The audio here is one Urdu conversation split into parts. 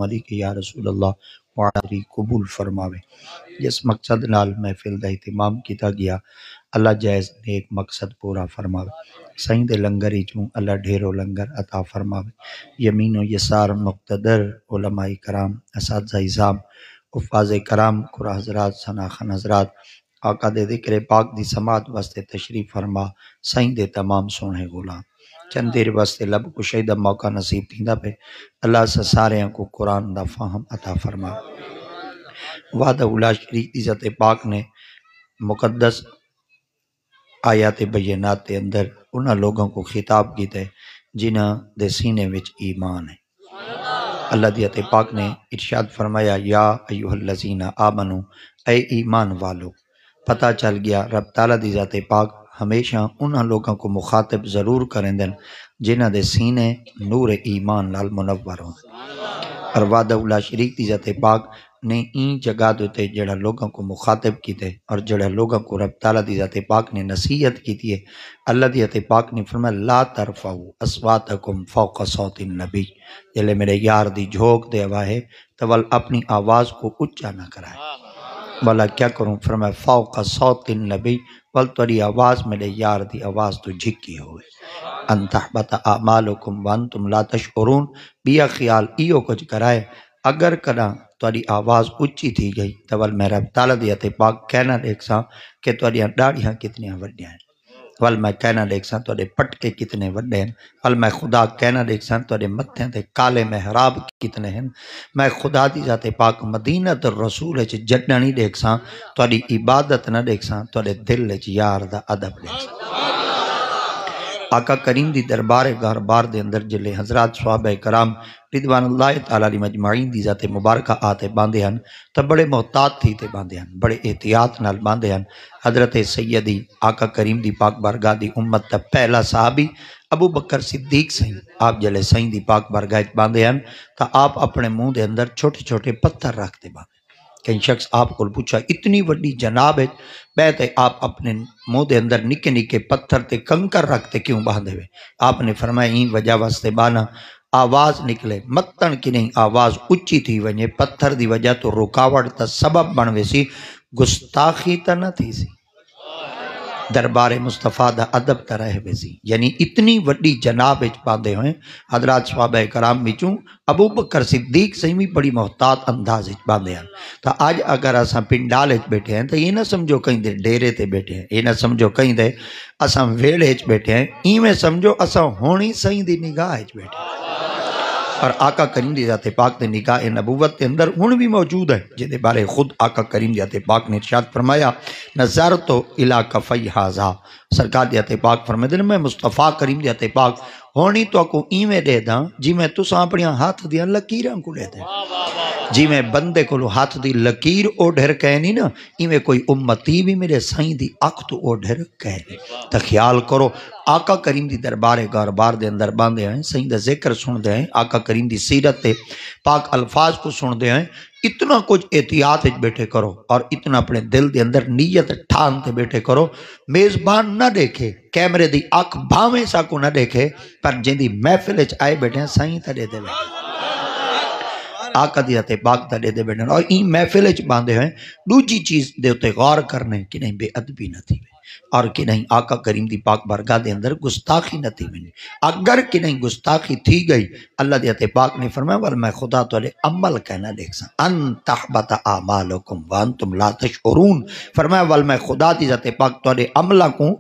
علی کہ یا رسول اللہ وعدری قبول فرماوے۔ جس مقصد نال محفل دا اہتمام کیتا گیا اللہ جائز نیک مقصد پورا فرماوے۔ سائیں دے لنگر چوں اللہ ڈھیرو لنگر عطا فرماوے۔ یمین و یسار مقتدر علماء کرام اساتذہ اعظام حفاظ کرام قرآن حضرات ثناخن حضرات آقا دے ذکر پاک دی سماعت واسطے تشریف فرما سائیں دے تمام سونے غلام چند دیر واسطے لب کشائی دا موقع نصیب تھیندا پہ اللہ سے سارے کو قرآن دا فہم عطا فرما۔ وعدہ اولا شریک دی ذات پاک نے مقدس آیات بینات کے اندر انہاں لوگوں کو خطاب کیتے جنہاں دے سینے وچ ایمان ہے۔ اللہ دی ذات پاک نے ارشاد فرمایا یا ایھا الذین آمنو اے ایمان والو۔ پتہ چل گیا رب تعالیٰ دی ذات پاک ہمیشہ انہاں لوگوں کو مخاطب ضرور کریں دن جنہاں دے سینے نور ایمان لال منور ہوں۔ اور وعدہ اولا شریک دی ذات پاک نے این جگہ دوتے جڑا لوگوں کو مخاطب کیتے اور جڑا لوگوں کو رب تعالیٰ دی ذات پاک نے نصیحت کیتی ہے۔ اللہ دی ذات پاک نے فرمایا لا ترفعوا اصواتکم فوق صوت النبی، جلے میرے یار دی جھوک دے ہے تو اپنی آواز کو اونچا نہ کرائے۔ والا کیا کروں؟ فرمایا فوق صوت النبی، ول تیری آواز میرے یار دی آواز تو جھکی ہوئے۔ ان تحبط اعمالکم وانتم لا تشعرون، بیا خیال ایو کچھ کرائے اگر کنا تیری آواز اچھی تھی گئی تو ول میں رب تعالیٰ دی ذات پاک کہنا دیکھ سا کہ تیری داڑیاں کتنی وڈیاں ہیں، ول میں کہنا دیکھ سا تیرے پٹکے کتنے وڈے ہیں، ول میں خدا کہنا دیکھ سا تیرے متھے تے کالے محراب کتنے ہیں، میں خدا دی ذات پاک مدینہ الرسول وچ جڈا نہیں دیکھ سا تیری عبادت نہ دیکھ سا تیرے دل وچ یار دا ادب دیکھ سا۔ آقا کریم دی دربار گھربار دے اندر جلے حضرات صحابہ کرام رضوان اللہ تعالیٰ علیہ مجمعین دی ذات مبارکہ آتے باندے ہیں تو بڑے محتاط تھی تے باندے ہیں، بڑے احتیاط نال باندے ہیں۔ حضرت سیدی آقا کریم دی پاک بارگاہ دی امت تا پہلا صحابی ابو بکر صدیق سائیں آپ جلے سائیں دی پاک بارگاہ باندے ہیں تو آپ اپنے منہ دے اندر چھوٹے چھوٹے پتھر رکھتے باندے۔ کئی شخص آپ کو پوچھا اتنی وڈی جناب ہے بیتے آپ اپنے منہ دے اندر نکے نکے پتھر تے کنکر رکھتے کیوں باندھے ہوئے؟ آپ نے فرمایا این وجہ واسطے بانا آواز نکلے متن کی نہیں آواز اچھی تھی ونجے پتھر دی وجہ تو رکاوٹ تا سبب بنوے سی گستاخی تا نہ تھی سی دربار مصطفیٰ دا ادب تا رہ ویسی، یعنی اتنی وڈی جناب اچ باندھے ہوئے حضرات صحابہ کرام بچوں ابو بکر صدیق سے بھی بڑی محتاط انداز اچ باندھے ہیں۔ تو آج اگر اساں پنڈال اچ بیٹھے ہیں تو یہ نہ سمجھو کہیں دے ڈیرے تے بیٹھے ہیں، یہ نہ سمجھو کہیں دے اساں ویڑے اچ بیٹھے ہیں، ایویں سمجھو اساں ہونی سائیں دی نگاہ اچ بیٹھے ہیں۔ اور آقا کریم دی ذات پاک دے نگاہ نبوت کے اندر ہن بھی موجود ہے جے دے بارے خود آقا کریم دی ذات پاک نے ارشاد فرمایا نظرت الی کفی ھذا، سرکار دی ذات پاک فرماتے ہیں میں مصطفیٰ کریم دی ذات پاک ہونی تو کو ایویں دے داں جی میں تساں اپنی ہاتھ دیاں لکیراں کو لے دے، جی میں بندے کو ہاتھ دی لکیر او ڈھر کہنی نا ایویں کوئی امتی بھی میرے سائیں دی اکھ تو او ڈھر کہنی۔ تو خیال کرو آقا کریم دی دربار گھربار دے اندر باندھے ہیں، سائیں دا ذکر سن دے ہیں، آقا کریم دی سیرت تے پاک الفاظ کو سن دے ہیں، اتنا کچھ احتیاط بیٹھے کرو اور اتنا اپنے دل دے اندر نیت ٹھان تے بیٹھے کرو۔ میزبان نہ دیکھے کیمرے دی اکھ بھاویں سا کو نہ دیکھے پر جن دی محفل اچ آئے بیٹھے ہیں سائیں تے دے بیٹھے آقا دی ذات پاک تے دے بیٹھے اور این محفل اچ باندھے ہیں۔ دوجی چیز دے اتے غور کرنے کہ نہیں بے ادبی نہ تھی اور کہ نہیں آقا کریم دی پاک بارگاہ دے اندر گستاخی نہ تھی منی، اگر کہ نہیں گستاخی تھی گئی اللہ دی ذات پاک نے فرمایا ول میں خدا تولے عمل کہنا دیکھ سا ان تحبط اعمالکم وانتم لا تشعرون، فرمایا ول میں خدا دی ذات پاک تولے عملہ کو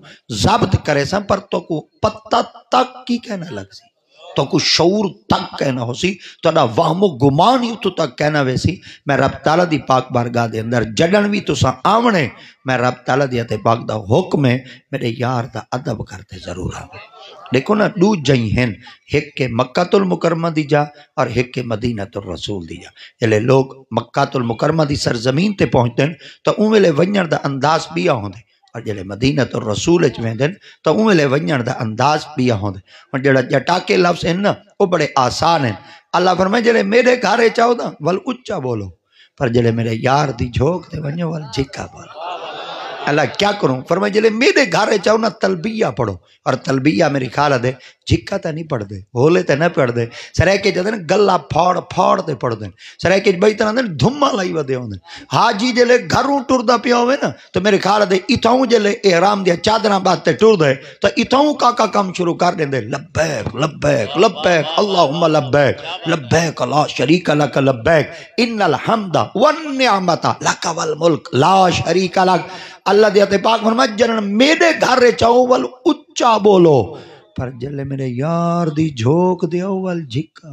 ضبط کرے سا پر تو کو پتہ تک کی کہنا لگ سی تو کو شعور تک کہنا ہو سی تو دا وہم و گمان ہی تو تک کہنا ویسی میں رب تعالیٰ دی پاک بارگاہ دے اندر جڑن بھی تو سا آونے میں رب تعالیٰ دی پاک دا حکم ہے میرے یار دا ادب کرتے ضرور آونے۔ دیکھو نا دو جائیں ہیں، ایک کے مکہ المکرمہ دی جا اور ایک کے مدینہ الرسول دی جا، جلے لوگ مکہ المکرمہ دی سرزمین تے پہنچتے ہیں تو اوے ونجر دا انداز بھی آہوں دے اور جلے مدینہ الرسول اچ ویندن تو اوے ونجر دا انداز بھی آہوں دے اور جڑا جٹاکے لفظ ہیں نا وہ بڑے آسان ہیں۔ اللہ فرمائے جلے میرے گھارے چاہو دا ول اچھا بولو پر جلے میرے یار دی جھوک دے ونجو ول جھکا بولو۔ اللہ کیا کروں؟ فرمایا جلے میرے گھر چاہو نا تلبیہ پڑھو، اور تلبیہ میری خیال دے جھکا تے نہیں پڑھ دے، ہولے تے نہ پڑھ دے، سرے کے جدے گلا پھاڑ پھاڑ تے پڑھ دیں، سرے کے بئی طرح دے دھما لائی ودے ہوندے۔ حاجی جلے گھروں ٹردا پیا ہوئے نا تو میرے خیال دے اتھاؤں جلے احرام دیا چادراں بات تے ٹر دے تو اتھاؤں کا کام شروع کر دیندے، لبیک لبیک لبیک اللہم لبیک لبیک لا شریک لک لبیک ان الحمد والنعمت لک والملک لا شریک لک۔ اللہ دیت پاک فرمایا جنن میرے گھر چاہو ول اچا بولو، پر جلے میرے یار دی جھوک دیو ول جھکا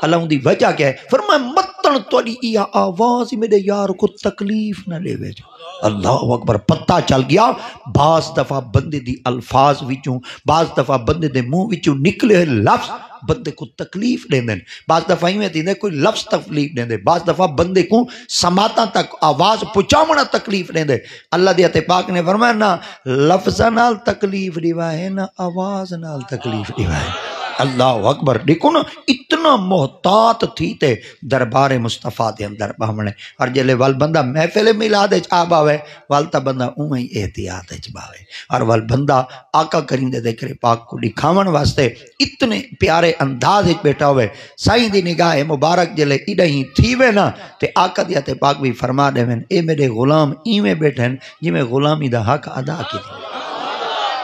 اللہ ان دی وجہ کیا ہے؟ فرمایا متن توڑی یہ آواز میرے یار کو تکلیف نہ لے جو۔ اللہ اکبر، پتہ چل گیا بعض دفعہ بندے دی الفاظ وچوں، بعض دفعہ بندے دے منہ وچوں نکلے لفظ بندے کو تکلیف دیں دیں، بعض دفعہ ہی میں دیندے کوئی لفظ تکلیف دیں دے، بعض دفعہ بندے کو سماعتاں تک آواز پہنچاونا تکلیف دیں دے۔ اللہ دیت پاک نے فرمایا نہ لفظ نال تکلیف دیوا ہے نہ آواز نال تکلیف دیوا ہے۔ اللہ اکبر، دیکھو نا اتنا محتاط تھی تے دربار مصطفیٰ دے اندر باونے، اور جلے وال بندہ محفل میلاد وچ آ باوے والتا بندہ اوہی احتیاط وچ باوے، اور وال بندہ آقا کریم دے ذکر پاک کو دکھاون واسطے اتنے پیارے انداز وچ بیٹھا ہوئے، سائیں دی نگاہ مبارک جلے ایڈا ہی تھی وے نا تے آقا دیت پاک بھی فرما دے وین اے میرے غلام ایویں بیٹھن جی میں غلامی دا حق ادا کی دی۔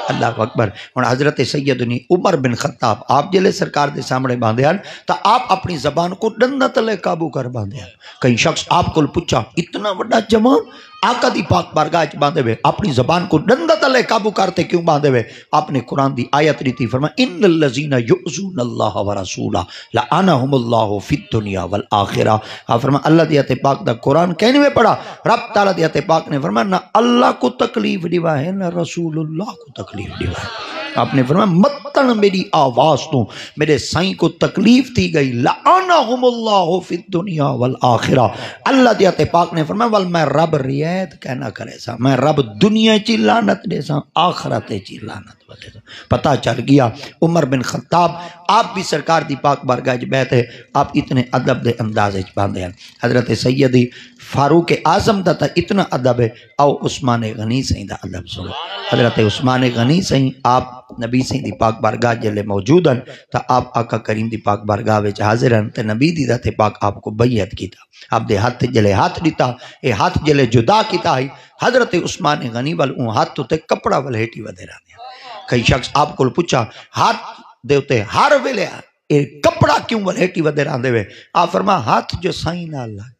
اللہ اکبر۔ اور حضرت سیدنی عمر بن خطاب آپ جلے سرکار دے سامنے باندھے ہیں تو آپ اپنی زبان کو ڈنڈا تلے قابو کر باندھے ہیں۔ کئی شخص آپ کو پوچھا اتنا بڑا جوان آقا دی پاک بارگاہ وچ باندھے ہوئے اپنی زبان کو ڈنڈا تلے قابو کرتے کیوں باندھے ہوئے؟ آپ نے قرآن دی آیت ریتی فرمایا ان الذین یؤذون اللہ ورسولہ لعنہم اللہ فی الدنیا والآخرہ۔ آپ فرمایا اللہ دیت پاک دا قرآن کہنے میں پڑھا، رب تعالیٰ دیت پاک نے فرمایا نہ اللہ کو تکلیف دیوا ہے نہ رسول اللہ کو تکلیف دیوا ہے۔ آپ نے فرمایا متن میری آواز تو میرے سائیں کو تکلیف دی گئی، لعنہم اللہ فی الدنیا والآخرہ۔ اللہ دیت پاک نے فرمایا ول میں رب ریت کہنا کرے سا، میں رب دنیا چی لعنت دے سا آخرت چی لعنت دے سا۔ پتہ چل گیا عمر بن خطاب آپ بھی سرکار دی پاک بارگاہ وچ بیٹھے، آپ اتنے ادب دے انداز وچ باندھے ہیں۔ حضرت سیدی فاروق اعظم دا اتنا ادب ہے، او عثمان غنی سائیں دا ادب سنو۔ حضرت عثمان غنی سائیں آپ نبی سائیں دی پاک بارگاہ جلے موجود ہیں تا آپ آقا کریم دی پاک بارگاہ وچ حاضر ہیں تے نبی دی ذات پاک آپ کو بیعت کیتا، آپ دے ہاتھ جلے ہاتھ دیتا، اے ہاتھ جلے جدا کیتا ہے۔ حضرت عثمان غنی وال اون ہاتھ تے کپڑا ول ہیٹی ودے رہندے۔ کئی شخص آپ کو پوچھا ہاتھ دے اوتے ہر ویلے اے کپڑا کیوں ول ہیٹی ودے رہندے وے؟ آپ فرمایا ہاتھ جو سائیں نال لگ گئے۔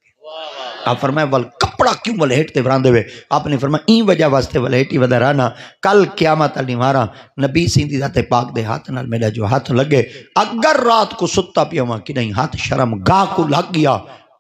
آپ فرمایا ول کپڑا کیوں ول ہیٹ تے وراندے وے؟ آپ نے فرمایا این وجہ واسطے ول ہیٹی ودے رہنا کل قیامت علی مارا نبی سیندی ذات پاک دے ہاتھ نال میرا جو ہاتھ لگے اگر رات کو ستا پیا ہوا کہ نہیں ہاتھ شرم گاہ کو لگ گیا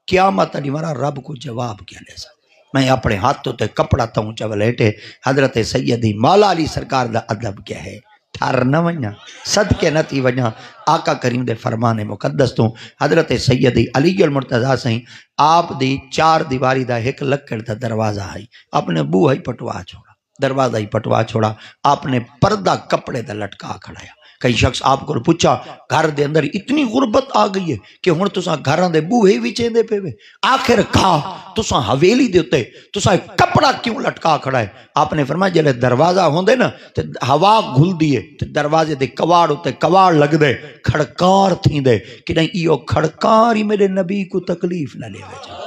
قیامت علی مارا رب کو جواب کیا لے سا میں اپنے ہاتھوں تے کپڑا تاؤں چاول ہیٹے۔ حضرت سیدی مولا علی سرکار دا ادب کیا ہے؟ ٹھر نہ ونیا صدقے نہ تھی ونیا آقا کریم دے فرمان مقدس تو حضرت سیدی علی المرتضیٰ سائیں آپ دی چار دیواری دا ایک لکڑ دا دروازہ ہے، آپ نے بو ہی پٹوا چھوڑا، دروازہ ہی پٹوا چھوڑا، آپ نے پردہ کپڑے دا لٹکا کھڑایا۔ کئی شخص آپ کو پوچھا گھر دے اندر اتنی غربت آ گئی ہے کہ ہن تساں گھراں دے بوہے وی چیندے پے وے، آخر کھا تساں حویلی دے اوتے تساں کپڑا کیوں لٹکا کھڑا ہے؟ آپ نے فرمایا جلے دروازہ ہوندے نا تے ہوا گھلدی ہے تے دروازے دے کواڑ اوتے کواڑ لگدے کھڑکار تھیندے کہ نہیں ایو کھڑکار ہی میرے نبی کو تکلیف نہ لے وے۔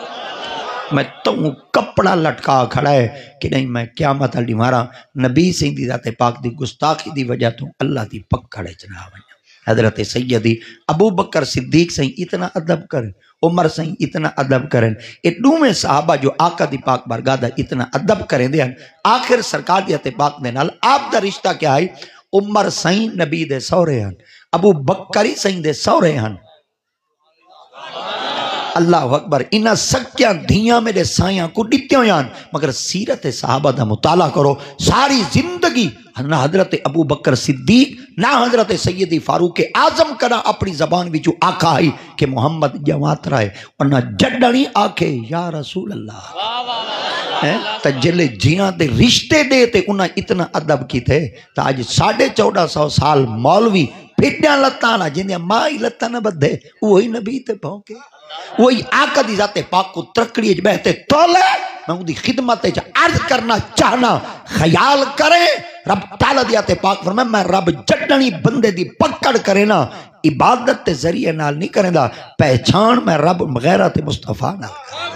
میں تو کپڑا لٹکا کھڑا ہے کہ نہیں میں قیامت علی مارا نبی سائیں دی ذات پاک دی گستاخی دی وجہ تو اللہ دی پکڑے چنا ونیا۔ حضرت سیدی ابو بکر صدیق سائیں اتنا ادب کریں، عمر سائیں اتنا ادب کریں، یہ دوویں صحابہ جو آقا دی پاک بارگاہ دا اتنا ادب کریں دے ہیں، آخر سرکار دی ذات پاک دے نال آپ دا رشتہ کیا ہے؟ عمر سائیں نبی دے سورے ہیں، ابو بکری سائیں دے سورے ہیں۔ اللہ اکبر، انہاں سکیاں دھیاں میرے سائیاں کو ڈٹے ہوئے ہیں، مگر سیرت صحابہ دا مطالعہ کرو ساری زندگی نہ حضرت ابو بکر صدیق نہ حضرت سیدی فاروق اعظم کرا اپنی زبان وچوں آکھا ہے کہ محمد جوات رائے اور نہ جڈڑی آکھے یا رسول اللہ۔ تجلے جیاں دے رشتے دے تے انہاں اتنا ادب کی تھے تا آج 1450 سال مولوی پھٹیاں لتاں نہ جندیاں مائی لتاں نہ بدھے وہی نبی تے پھونکے، وہی آقا دی ذات پاک کو ترکڑی بہتے تولے میں ان دی خدمت عرض کرنا چاہنا خیال کریں رب تعالیٰ دیا تے پاک فرمائے میں رب جٹنی بندے دی پکڑ کرے نا عبادت تے ذریعے نال نہیں کریں دا پہچان میں رب غیرت مصطفیٰ نال کریں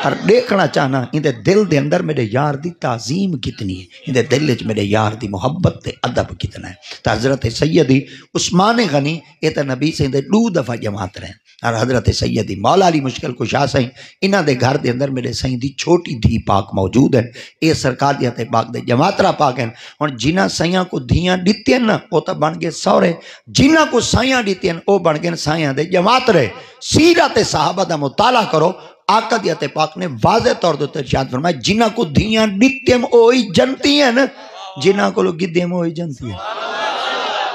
اور دیکھنا چاہنا ان دے دل دے اندر میرے یار دی تعظیم کتنی ہے ان دے دل وچ میرے یار دی محبت تے ادب کتنا ہے تو حضرت سیدی عثمان غنی یہ تو نبی سے دے 2 دفعہ جماعت رہے اور حضرت سیدی مولا علی مشکل کشا سائیں انہاں دے گھر دے اندر میرے سائیں دی چھوٹی دھی پاک موجود ہیں یہ سرکار دی تے پاک دے جماعترا پاک ہیں اور جنہاں سائیاں کو دھیاں دیتی ہیں نا وہ تو بن گئے سورے جنہاں کو سائیاں دیتی ہیں وہ بن گئے سائیاں دے جماعت رہے سیرت صحابہ دا مطالعہ کرو آقا دیت پاک نے واضح طور دے ارشاد فرمایا جنہاں کو دھیاں ڈٹیم اوہی جنتی ہیں جنہاں کو لوگ گدیم اوہی جنتی ہیں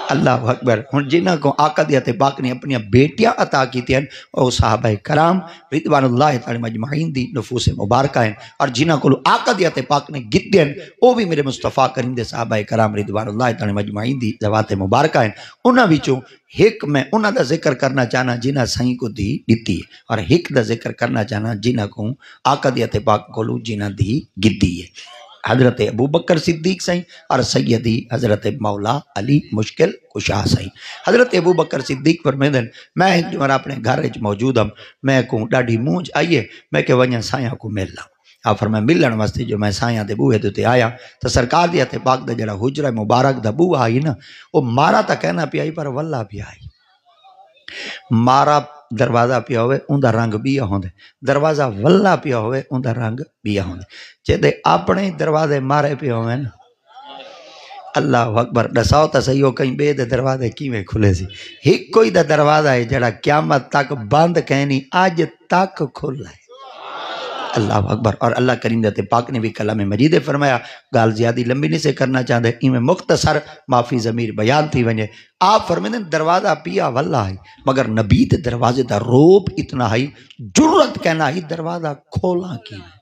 اللہ اکبر ہن جنہاں کو آقا دیت پاک نے اپنی بیٹیاں عطا کی تھیں او صحابہ کرام رضوان اللہ تعالی مجمعین دی نفوس مبارکہ ہیں اور جنہاں کو آقا دیت پاک نے گدے ہیں او بھی میرے مصطفیٰ کریم دے صحابہ کرام رضوان اللہ تعالی مجمعین دی ذوات مبارکہ ہیں انہاں وچوں ایک میں انہاں دا ذکر کرنا چاہنا جنہاں سائیں کو دی دیتی ہے اور ایک دا ذکر کرنا چاہنا جنہاں کو آقا دیت پاک کو جنہاں دی گدی ہے حضرت ابو بکر صدیق سائیں اور سیدی حضرت مولا علی مشکل کشا سائیں حضرت ابو بکر صدیق فرمیدن میں جو اپنے گھر موجود ہم میں کو ڈاڑھی مونج آئیے میں کہ ونیا سائیاں کو مل لاؤں آپ فرمائے ملن واسطے جو میں سائیاں دے بوہے تے آیا تو سرکار دیا تے پاک دا جڑا حجرہ مبارک دا بوہ آئی نا وہ مارا تا کہنا پی آئی پر واللہ بھی آئی مارا دروازہ پیا ہوئے ان دا رنگ بیا ہوندے دروازہ واللہ پیا ہوئے ان دا رنگ بیا ہوندے جدے اپنے دروازے مارے پیا ہوئے نا اللہ اکبر دساؤ تا صحیح ہو کہیں بے دے دروازے کیویں کھلے سی ایک کوئی دا دروازہ ہے جڑا قیامت تک بند کہنی آج تک کھلا ہے اللہ اکبر اور اللہ کریم دے پاک نے بھی کلام مجید فرمایا گال زیادی لمبی نہیں سے کرنا چاہتے میں مختصر معافی ضمیر بیان تھی ونجے آپ فرمائیں دروازہ پیا واللہ ہے مگر نبی دے دروازے دا روب اتنا ہے جرت کہنا ہے دروازہ کھولا کی میں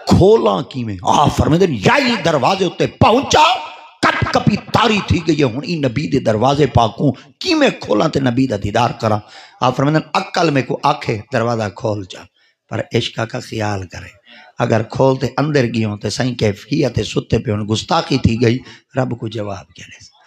کھولا کی میں آپ فرمائیں یہی دروازے ہوتے پہنچا کپ کپی تاری تھی گئی ہوں ای نبی دے دروازے پاکوں کی میں کھولا تے نبی دا دیدار کرا آپ فرمائیں عقل میں کو آنکھے دروازہ کھول جا پر عشقہ کا خیال کرے اگر کھولتے اندر گئے ہوتے سائیں کیفیت ستے پہ ان گستاخی تھی گئی رب کو جواب کہنے سے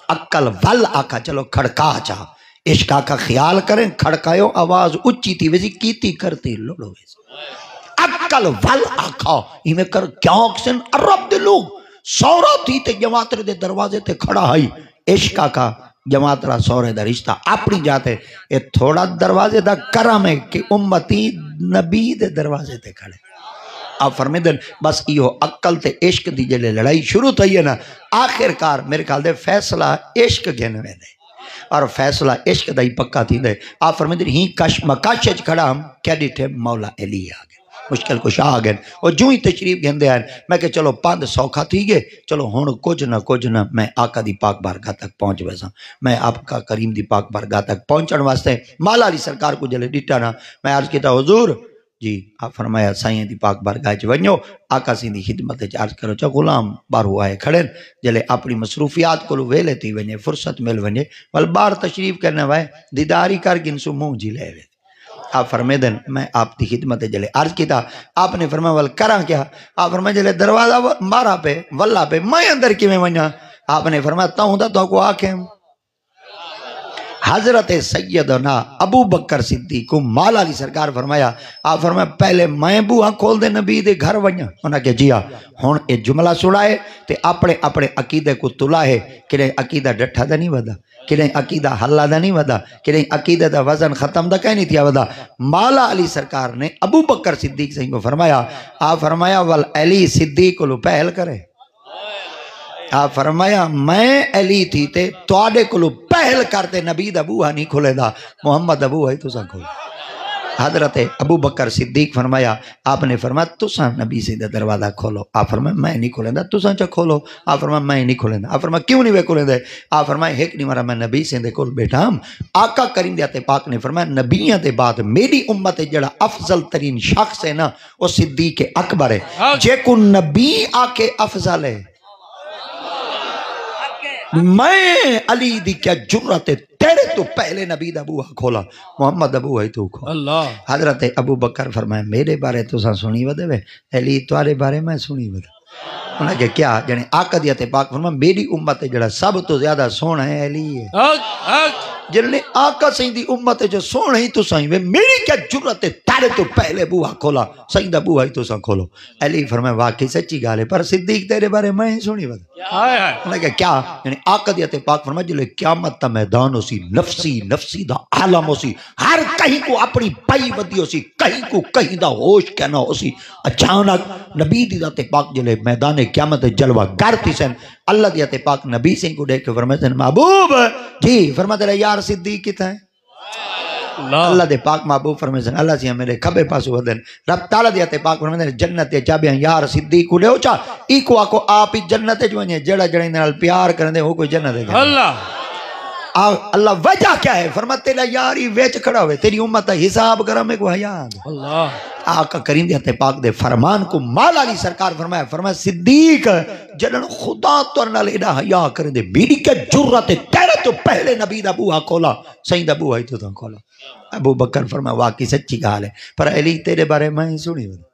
عقل ول آقا چلو کھڑکا چاہ عشقہ کا خیال کریں کھڑکایو آواز اچھی تھی ویسی کیتی کرتی لوڑو ویسی عقل ول آقا ہی میں کر کیا اکسن عرب دے لوگ سورا تھی تے جماعتر دے دروازے تے کھڑا ہے عشقہ کا جماعترہ سورے دا رشتہ اپنی جاتے یہ تھوڑا دروازے دا کرم ہے کہ امتی نبی دے دروازے تے کھڑے آپ فرمیدن بس یہ عقل تے عشق دی جلے لڑائی شروع تھی ہے نا آخر کار میرے خیال دے فیصلہ عشق گھنے میں دے اور فیصلہ عشق دا ہی پکا تھی دے آپ فرمیدن ہی مکاشج کھڑا ہم کیا ڈیٹھے مولا علی آگے مشکل کو شاہ آگئے اور جو ہی تشریف گھندے آئے میں کہ چلو 5 سوکھا تھی گئے چلو ہون کچھ نہ میں آقا دی پاک بارگاہ تک پہنچ ویسا میں آپ کا کریم دی پاک بارگاہ تک پہنچن واسطے مولا علی سرکار کو جلے ڈیٹا نا میں عرض کیتا حضور جی آپ فرمایا سائیں دی پاک بارگاہ چ ونجو آقا سی دی خدمت چ عرض کرو چا غلام باہر آئے کھڑے جلے اپنی مصروفیات کو ویلے تھی ونجے فرصت مل ونجے ول بار تشریف کرنے وائے دیداری کر گنسو منہ جی لے وے آپ فرمیدن میں آپ دی خدمت جلے عرض کیتا آپ نے فرمایا ول کراں کیا آپ فرمایا جلے دروازہ مارا پہ واللہ پہ میں اندر کی میں ونجا آپ نے فرمایا تاؤں دا تو کو آنکھیں حضرت سیدنا ابو بکر صدیق کو مولا علی سرکار فرمایا آپ فرمایا پہلے میں بوہاں کھول دے نبی دے گھر ونجا انہاں کہ جی ہن اے جملہ سنائے تے اپنے عقیدے کو تلائے کہ نہیں عقیدہ ڈٹھا دا نہیں ودا کہ نہیں عقیدہ حلہ دا نہیں ودا کہ نہیں عقیدہ دا وزن ختم دا کہیں نہیں تھیا ودا مولا علی سرکار نے ابو بکر صدیق سے کو فرمایا آپ فرمایا ول علی صدیق کو پہل کرے آپ فرمایا میں علی تھی تے توڑے کو پہل کرتے نبی دا بوہا نہیں کھولے دا محمد ابو ہے تو سا کھولے حضرت ابو بکر صدیق فرمایا آپ نے فرمایا تو سا نبی سے دروازہ کھولو آپ فرمایا میں نہیں کھولیں دا تو سا چا کھولو آپ فرمایا میں نہیں کھولیں دا آپ فرمایا کیوں نہیں کھولیں دے آپ فرمایا ایک نہیں مرا میں نبی سے دے کھول بیٹا ہم آقا کریم دیاتے پاک نے فرمایا نبیوں دے بعد میری امت جڑا افضل ترین شخص ہے نا وہ صدیق اکبر ہے جے کو نبی آکے افضل ہے میں علی دی کیا جرت تیرے تو پہلے نبی دا بوہا کھولا محمد دا بوہا ہی تو کھولا اللہ حضرت ابو بکر فرمائے میرے بارے تو سا سنی ودے وے علی تارے بارے میں سنی ودے انہاں کہ کیا جنے آقا دیت پاک فرمائے میری امت جڑا سب تو زیادہ سونا ہے علی ہے حق حق جنہیں آقا سہیں دی امت جو سونا ہی تو سہیں وے میری کیا جرت ہے تارے تو پہلے بوہا کھولا سہیں دا بوہا ہی تو سا کھولو علی فرمائے واقعی سچی گالے پر صدیق تیرے بارے میں ہی سنی ودے ہائے ہائے انہوں نے کہا کیا یعنی آقا دیت پاک فرمائے جلے قیامت تا میدان ہو سی نفسی نفسی دا عالم ہو سی ہر کہیں کو اپنی پائی ودی ہو سی کہیں دا ہوش کہنا ہو سی اچانک نبی دی ذات پاک جلے میدان قیامت جلوہ گرتی سن اللہ دیت پاک نبی سے کو دیکھ کے فرمائے سن محبوب جی فرمائے دے یار صدیق کتا ہے اللہ دے پاک محبوب فرمائے سن اللہ سی میرے کھبے پاسو ودن رب تعالیٰ دیت پاک فرمائے سن جنت چابیاں یار صدیق کو لے ہو چا ایکو آکو آپ ہی جنت جو ہیں جڑا جڑے نال پیار کرنے ہو کوئی جنت ہے اللہ اللہ وجہ کیا ہے فرماتے تیرا یاری ویچ کھڑا ہوئے تیری امت حساب کرم کو حیاد اللہ آقا کریم دیتے پاک دے فرمان کو مال علی سرکار فرمایا صدیق جنن خدا تورنال ایڈا حیاء کریں دے میری کے جرت تیرے تو پہلے نبی دا بوہا کھولا صحیح دا بوہا ہی تو تا کھولا ابو بکر فرمایا واقعی سچی گال ہے پر علی تیرے بارے میں ہی سنی ودے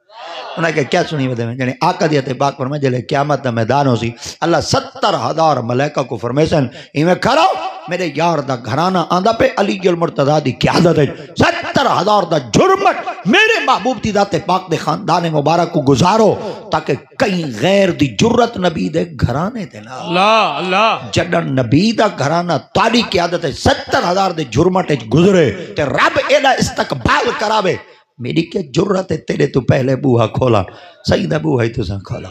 انہوں نے کہا کیا سنی ودے میں جنہیں آقا دیتے پاک فرمایا جلے قیامت دا میدان ہو سی اللہ 70,000 ملائکہ کو فرمائے سن ایمیں کھڑا میرے یار دا گھرانہ آندہ پہ علی المرتضیٰ دی قیادت ہے 70,000 دا جرمت میرے محبوب دی ذات پاک دے خاندان مبارک کو گزارو تاکہ کہیں غیر دی جرت نبی دے گھرانے تے نا اللہ اللہ جڑن نبی دا گھرانہ تاری قیادت ہے 70,000 دے جرمت گزرے تے رب ایڈا استقبال کراوے میری کیا جرت ہے تیرے تو پہلے بوہا کھولا صحیح دا بوہا ہی تو سا کھولا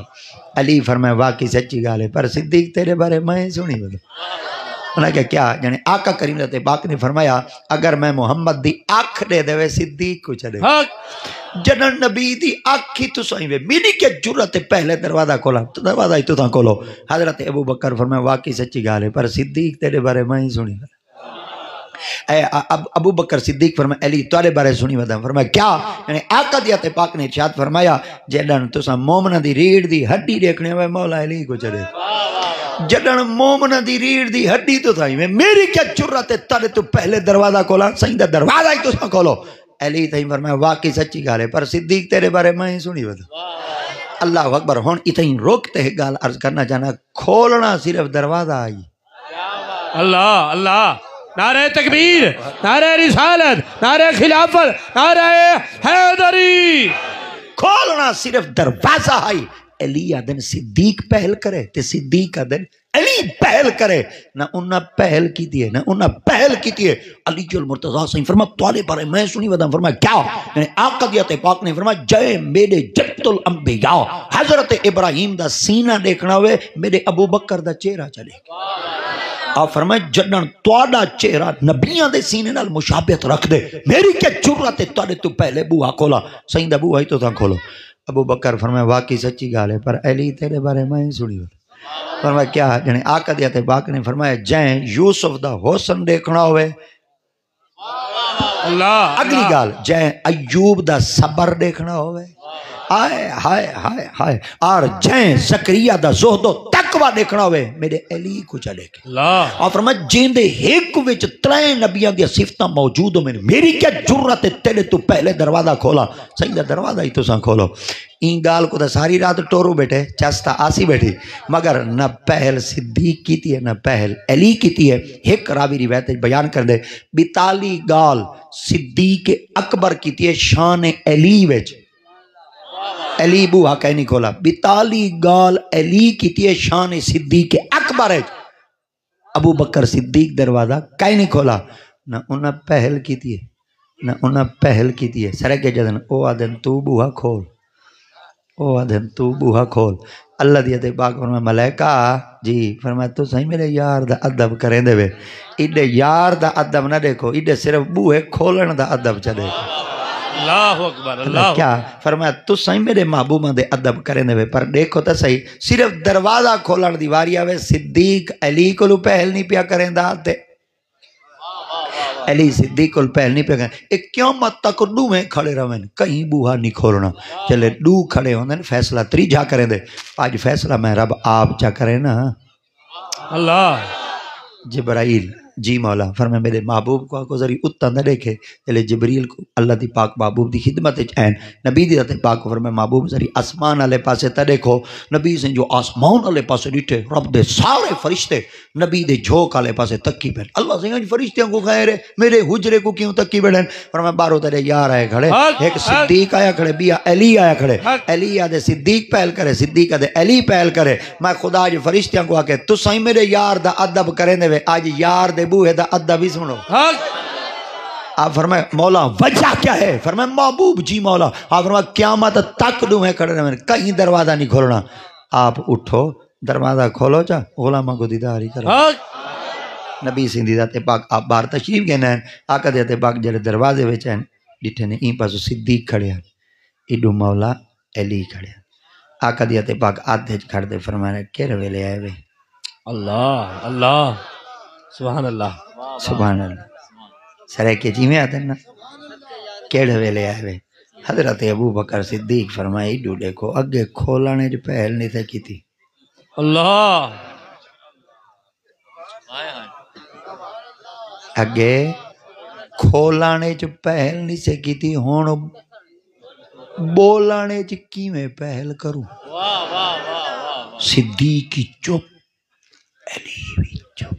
علی فرمائے واقعی سچی گالے پر صدیق تیرے بارے میں سنی ودے انہوں نے کہا کیا یعنی آقا کریم ذات پاک نے فرمایا اگر میں محمد دی آنکھ دے دے صدیق کو چلے جنن نبی دی آنکھ ہی تو سوئی وے میری کیا جرت پہلے دروازہ کھولا تو دروازہ ہی تو تھا کھولو حضرت ابو بکر فرمایا واقعی سچی گال ہے پر صدیق تیرے بارے میں ہی سنی ابو بکر صدیق فرمایا علی تارے بارے سنی ودا فرمایا کیا یعنی آقا دیت پاک نے ارشاد فرمایا جنن تساں مومن دی ریڑھ دی ہڈی دیکھنے وے مولا علی کو چلے جڑن مومن دی ریڑھ دی ہڈی تو تھا میری کیا جرت ہے تارے تو پہلے دروازہ کھولا صحیح دا دروازہ ہی تو سا کھولو علی تھا فرمایا واقعی سچی گال ہے پر صدیق تیرے بارے میں ہی سنی ودا اللہ اکبر ہون اتہیں روکتے ہیں گال عرض کرنا چاہنا کھولنا صرف دروازہ آئی اللہ اللہ نعرہ تکبیر نعرہ رسالت نعرہ خلافت نعرہ حیدری کھولنا صرف دروازہ آئی علی آدن صدیق پہل کرے تے صدیق آدن علی پہل کرے نہ انہا پہل کی دیئے نہ انہا پہل کی دیئے علی المرتضیٰ سے فرمایا توالے بارے میں سنی ودا فرمایا کیا یعنی آقا دیت پاک نے فرمایا جائے میرے جد الانبیاء حضرت ابراہیم دا سینہ دیکھنا ہوئے میرے ابو بکر دا چہرہ چلے آپ فرمائے جنن توڑا چہرہ نبیاں دے سینے نال مشابہت رکھ دے میری کیا جرت ہے توڑے تو پہلے بوہا کھولا صحیح دا بوہا ہی تو تھا کھولو ابو بکر فرمایا واقعی سچی گال ہے پر علی تیرے بارے میں ہی سنی ہوتا فرمایا کیا جنہیں آقا دیت پاک نے فرمایا جائیں یوسف دا حسن دیکھنا ہوئے اللہ اگلی گال جائیں ایوب دا صبر دیکھنا ہوئے ہائے ہائے ہائے ہائے اور جائیں زکریا دا زہد و تقوی دیکھنا ہوئے میرے علی کو چلے گئے اللہ اور فرمایا جیندے ایک وچ ترائیں نبیاں دی صفتاں موجود ہو میری کیا جرت ہے تیرے تو پہلے دروازہ کھولا صحیح دا دروازہ ہی تو سا کھولو این گال کو دا ساری رات ٹورو بیٹھے چستا آسی بیٹھی مگر نہ پہل صدیق کیتی ہے نہ پہل علی کیتی ہے ایک راوی روایت بیان کر دے 42 گال صدیق اکبر کیتی ہے شان علی وچ علی بوہا کہیں نہیں کھولا 42 گال علی کیتی ہے شان صدیق اکبر ہے ابو بکر صدیق دروازہ کہیں نہیں کھولا نہ انہاں پہل کیتی ہے نہ انہاں پہل کیتی ہے سرے کے جدن او آدن تو بوہا کھول او آدن تو بوہا کھول اللہ دیتے پاک فرمایا ملائکہ جی فرمایا تو صحیح میرے یار دا ادب کریں دے وے ایڈے یار دا ادب نہ دیکھو ایڈے صرف بوہے کھولن دا ادب چلے اللہ اکبر اللہ کیا فرمایا تو صحیح میرے محبوبہ دے ادب کریں دے پر دیکھو تا صحیح صرف دروازہ کھولن دیواری آوے صدیق علی کو لو پہل نہیں پیا کریں دا تے علی صدیق کو پہل نہیں پیا کریں ایک قیامت تک دو میں کھڑے رہے کہیں بوہا نہیں کھولنا چلے دو کھڑے ہوندے فیصلہ تری جا کریں دے آج فیصلہ میں رب آپ جا کریں نا اللہ جبرائیل جی مولا فرمایا میرے محبوب کو آکو ذری اتنا نہ دیکھے چلے جبریل کو اللہ دی پاک محبوب دی خدمت این نبی دی ذات پاک کو فرمایا محبوب ذری آسمان والے پاسے تا دیکھو نبی سے جو آسمان والے پاسے ڈٹھے رب دے سارے فرشتے نبی دے جھوک والے پاسے تکی بیٹھے اللہ سے فرشتیاں کو خیر ہے میرے حجرے کو کیوں تکی بیٹھے فرمایا بارو تیرے یار آئے کھڑے ایک صدیق آیا کھڑے بیا علی آیا کھڑے علی آدھے صدیق پہل کرے صدیق آدھے علی پہل کرے میں خدا جو فرشتیاں کو آکے تو سائیں میرے یار دا ادب کریں دے آج یار دے بوہے دا ادب بھی سنو آپ فرمائے مولا وجہ کیا ہے فرمائے محبوب جی مولا آپ فرمائے قیامت تک دوں ہے کھڑے میں کہیں دروازہ نہیں کھولنا آپ اٹھو دروازہ کھولو چا غلامہ کو دیداری کرو نبی سندھی داتے پاک آپ بار تشریف گئے ہیں آقا دیتے پاک جڑے دروازے وچ ہیں ڈٹھے نے این پاسو صدیق کھڑے ہیں ایڈو مولا علی کھڑے ہیں آقا دیتے پاک آدھے کھڑ دے فرمانے کیرے ویلے آئے وے اللہ اللہ سبحان اللہ سبحان اللہ سرے کے جی میں آتے ہیں نا کیڑے ویلے آئے وے حضرت ابو بکر صدیق فرمائے ایڈو دیکھو اگے کھولانے جو پہل نہیں تھا کی تھی اللہ اگے کھولانے چ پہل نہیں سے کی تھی ہون بولانے چ کیویں پہل کروں صدیق کی چپ علی بھی چپ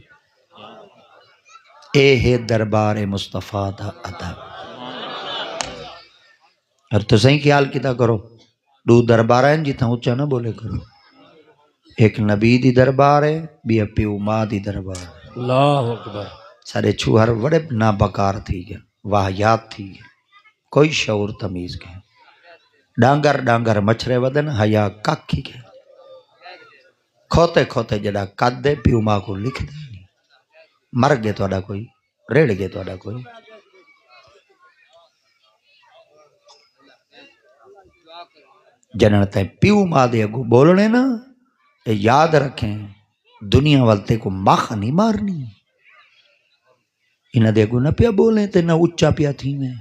اے ہے دربار مصطفیٰ دا ادب اور تو صحیح خیال کیتا کرو دو دربار ہیں جتنا اونچا نہ بولے کرو ایک نبی دی دربار ہے بھی پیو ماں دی دربار ہے اللہ اکبر سارے چوہر بڑے نابکار تھی گئے واہیات تھی گئے کوئی شعور تمیز گئے ڈانگر ڈانگر مچھرے ودن حیا کاکھی گئے کھوتے کھوتے جڑا قد دے پیو ماں کو لکھ دے مر گئے تو اڈا کوئی ریڑ گئے تو اڈا کوئی جنرتے پیو ماں دے اگو بولنے نا یاد رکھیں دنیا والتے کو مخ نہیں مارنی انہ دے کو نہ پیا بولیں تے نہ اچھا پیا تھی میں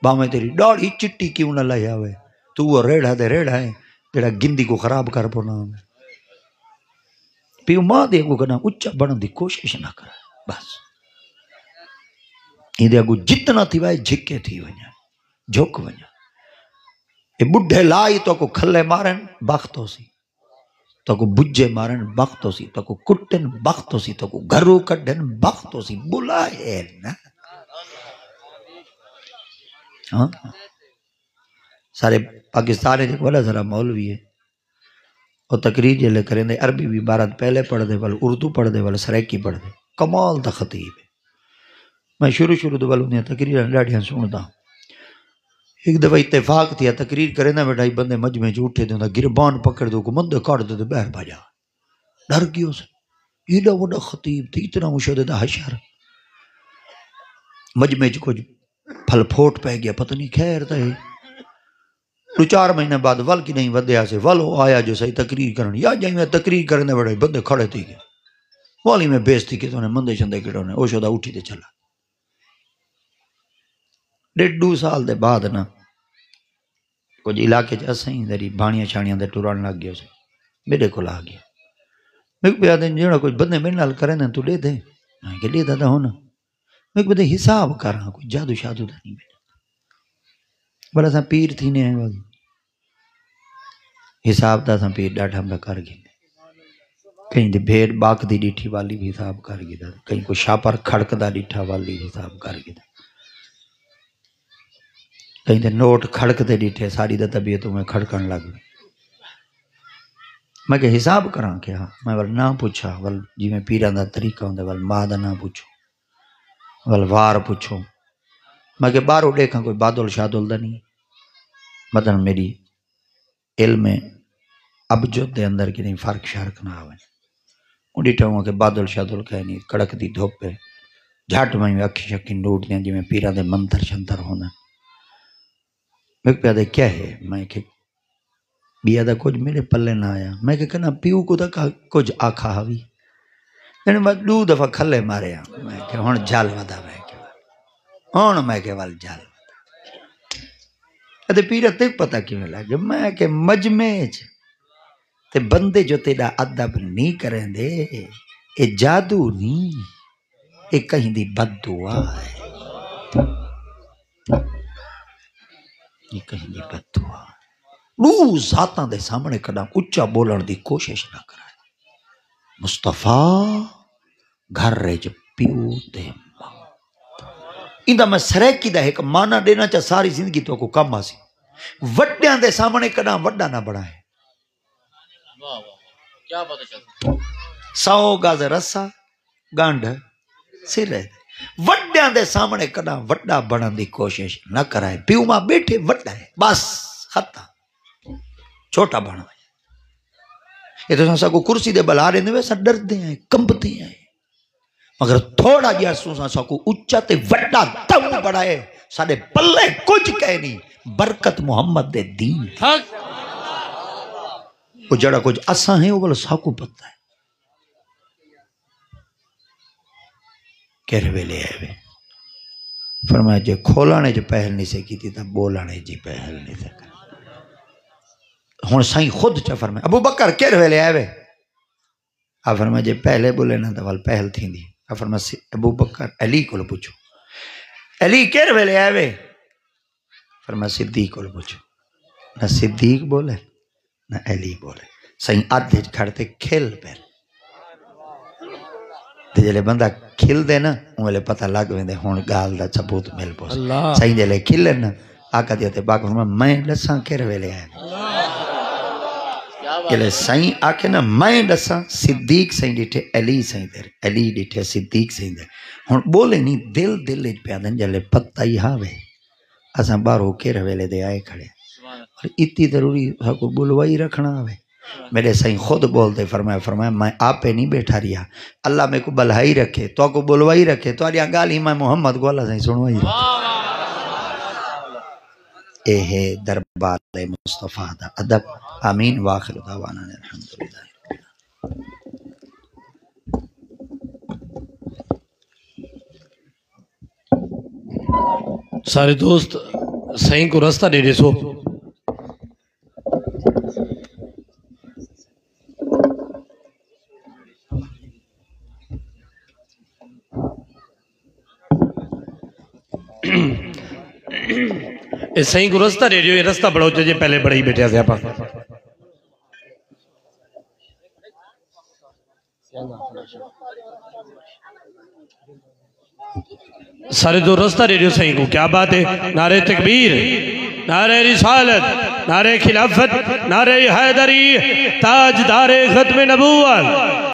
باہمیں تیری ڈاڑھی چٹی کیوں نہ لیا ہوئے تو وہ ریڑھا دے ریڑھا ہے تیرا گندی کو خراب کر پونا ہمیں پیو ماں دے کو کنا اچھا بڑھن دی کوشش نہ کرا بس یہ دے کو جتنا تھی وائے جھکے تھی ونیا جھوک ونیا یہ بڑھے لائی تو کو کھلے مارن بختو سی تو کو بجے مارن بختو سی تو کو کٹن بختو سی تو کو گھرو کڈن بختو سی بلائے نا ہاں سارے پاکستان جو بڑا ذرا مولوی ہے اور تقریر جلے کریں دے عربی بھی بارت پہلے پڑھ دے والا اردو پڑھ دے والا سریکی پڑھ دے کمال دا خطیب ہے میں شروع دے والا انہیں تقریر لاڑیاں سنتا ایک دفعہ اتفاق تھی تقریر کریں نا بیٹھائی بندے مجمع جو اٹھے دے گربان پکڑ دو کو مندے کاٹ دے دے بہر بھاجا ڈر گیا سے ایڈا وڈا خطیب تھی اتنا مشدد حشر مجمع جو کچھ پھل پھوٹ پہ گیا پتہ نہیں خیر تھا دو 4 مہینے بعد ول کی نہیں ودیا سے ول آیا جو صحیح تقریر کرنے یا جائیں میں تقریر کرنے بیٹھائی بندے کھڑے تھی گئے والی میں بیستی کی تو نے مندے شندے کڑوں نے او شدہ اٹھی دے چلا 1.5 سال دے بعد نا کچھ علاقے چاہیں دری بانیاں چھانیاں دے ٹوران لگ گیا اسے میرے کو لا گیا میں کو بیادیں جیڑا کچھ بندے میرے نال کریں تو لے دیں میں کہ لے دا ہونا میں کو بدے حساب کر رہا کوئی جادو شادو دا نہیں بیٹا بڑا سا پیر تھی نے ہیں والی حساب دا سا پیر ڈاٹا ہم دا کر گئے کہیں دے بھیڑ باک دی ڈیٹھی والی بھی حساب کر گئے کہیں کو شاپر کھڑک دا ڈیٹھا والی بھی حساب کر گئے کہیں دے نوٹ کھڑک دے ڈیٹھے ساری دا طبیعتوں میں کھڑکن لگ گئے میں کہ حساب کراں کیا میں ول نہ پوچھا ول جی میں پیران دا طریقہ ہوں دے ول ماں دا نہ پوچھو ول وار پوچھو میں کہ بارو دیکھاں کوئی بادل شادل دا نہیں مثلا میری علم ابجد دے اندر کی نہیں فرق شارک نہ آوے ان ڈیٹھا ہوں کہ بادل شادل کہے نہیں کڑک دی دھوپ پہ جھاٹ میں اکھی شکی نوٹ دیں جی میں پیران دے منتر شنتر ہونا میں پیادے کیا ہے میں کہ بیادہ کچھ میرے پلے نہ آیا میں کہ کہنا پیو کو تا کچھ آکھا ہوئی میں نے 2 دفعہ کھلے مارے ہیں میں کہ ہون جال ودا میں کہ ہون میں کہ وال جال ودا پیرہ تک پتہ کیوں لگے میں کہ مجمع تے بندے جو تیرا ادب نہیں کریں دے اے جادو نہیں ایک کہیں دی بد دعا ہے، یہ کہیں دی بد دعا ہے۔ رو ذاتاں دے سامنے کدا اچھا بولن دی کوشش نہ کرائے۔ مصطفیٰ گھر رج پیو دے ماں، اندہ میں سریکی دا ایک مانا دینا چاہ ساری زندگی تو کو کم آسی۔ وڈیاں دے سامنے کدا وڈا نہ بڑھائے۔ کیا پتہ چلتا 100 گز رسا گانڈ سر رہے دے۔ وڈیاں دے سامنے کدا وڈا بڑھن دی کوشش نہ کرائے۔ پیو ماں بیٹھے وڈا ہے بس ختم، چھوٹا بڑھا ہے۔ یہ تو سا کو کرسی دے بلا رہے ہیں سا ڈر دے ہیں کمبتے ہیں، مگر تھوڑا جیا سا کو اچھا تے وڈا دم بڑھائے ساڑے پلے کچھ کہہ نہیں۔ برکت محمد دے دین حق وہ جڑا کچھ اساں ہیں وہ بلا سا کو پتہ ہے۔ کہہ رہے لے آئے فرمایا جے کھولانے جو پہل نہیں سے کی تھی تا بولانے جی پہل نہیں سے کر۔ ہون سائیں خود چا فرمایا ابو بکر کہہ رہے لے آئے آپ فرمایا جے پہلے بولے نا دوال پہل تھی دی۔ آپ فرمایا ابو بکر علی کو لو پوچھو، علی کہہ رہے لے آئے فرمایا صدیق کو لو پوچھو، نہ صدیق بولے نہ علی بولے۔ سائیں آدھے کھڑتے کھل پہل جلے بندہ کھل دے نا انہوں پتہ لگ ویندے ہون گال دا ثبوت مل پوس۔ سائیں جلے کھلے نا آقا دیتے باق فرمایا میں لساں کہہ رہے لے آئے جلے سائیں آکے نا میں لساں صدیق سائیں ڈیٹھے علی سائیں دیر، علی ڈیٹھے صدیق سائیں دیر۔ ہون بولے نہیں دل پیادن جلے پتہ ہی ہاوے اساں بارو کہہ رہے لے دے آئے کھڑے اور اتنی ضروری کو بلوائی رکھنا آوے۔ میرے سائیں خود بولتے فرمایا میں آپ پہ نہیں بیٹھا رہا، اللہ میں کو بلہائی رکھے تو کو بلوائی رکھے تو آریا گالی میں محمد کو اللہ سائیں سنوائی رکھے۔ اے ہے دربار مصطفیٰ دا ادب۔ آمین واخر دعوانا الحمدللہ۔ سارے دوست سائیں کو رستہ دے دے سو۔ اس سائیں کو رستہ دے دیو، یہ رستہ بڑھو چاہیے پہلے بڑھائی بیٹھے سے آپ سارے دو رستہ دے دیو سائیں کو۔ کیا بات ہے؟ نعرہ تکبیر، نعرہ رسالت، نعرہ خلافت، نعرہ حیدری، تاجدار ختم نبوت۔